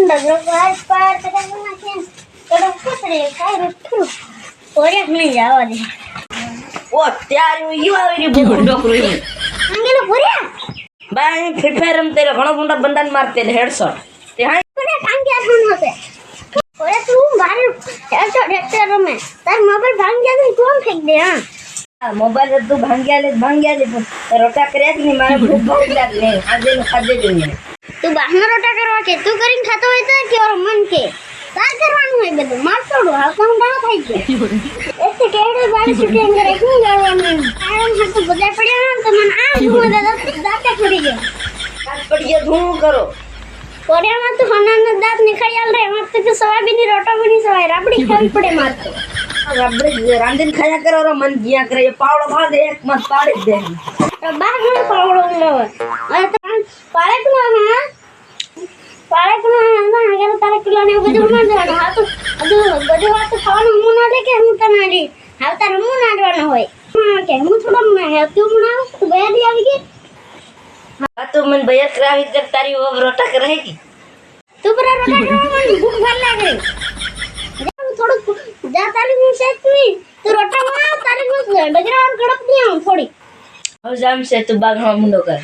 ડગરો પાર કરવાનો છે તો કુતરે કાઈ રૂઠું ઓરે નહીં જવા દે ઓ ત્યારે યુ આવી બહુ ડોકરો અંગેલો પૂર્યા બાય ફ્રી ફાયર રમતે ઘણો મોટા બંદાને મારતે હેડશોટ તે હા પૂરે કાંગ્યા થન હોતે ઓરે તું મારે હેડશોટ હેડતે રમે તાર મોબાઈલ ભાંગ ગયા તો કોણ ફેંક દે હા મોબાઈલ તો ભાંગ્યા લે પણ રોટા કર્યા જ નહીં મારે ભૂખ ભાગ લાગે આજે ખાધે જોઈએ તું બહાર રોટા કરવા કે તું કરીને ખાતો હોય તો કે મન કે તાર કરવાનું હોય બધું માર છોડો હા કોણ ના થઈ ગયો એટલે કેડે બારી શૂટિંગ કરે શું કરવાનું કારણ હા તો બજાર પડ્યા તો મને આ હું દાતા પડી ગયો કાટ પડીએ ધૂમ કરો કોડિયામાં તો હનાના દાંત નીકળ્યા રે માર તો સોયાબીનની રોટો બની સવાય રાબડી ખાવી પડે માર તો રાબડી રાંધીને ખાયા કરો રો મન ગિયા કરે પાવડો ભાદે એક મત પાડી દે તો બાર મને પાવડો લેવો અને તો પાળકમાં હા પાળકમાં ના અગર તારે કિલો ને બધું ના દેવાનું હા તો બધું વાત ખાવાનું હું ના દે કે હું તને આડી હા તારે હું ના દેવાનું હોય હા કે હું થોડો ના હે તું બનાવ તું બે દી આવી ગઈ હા તો મને ભૈયા કરાવી કર તારી ઓ રોટા કરેગી તું પર રોટા કરવા મને ભૂખ ભાર લાગે હું થોડું જા તારી હું સેટ ની તું રોટા માં તારી હું ડગરા ગડપ ની આવું થોડી હવે જામ છે તું બાગ હા મુંડો કર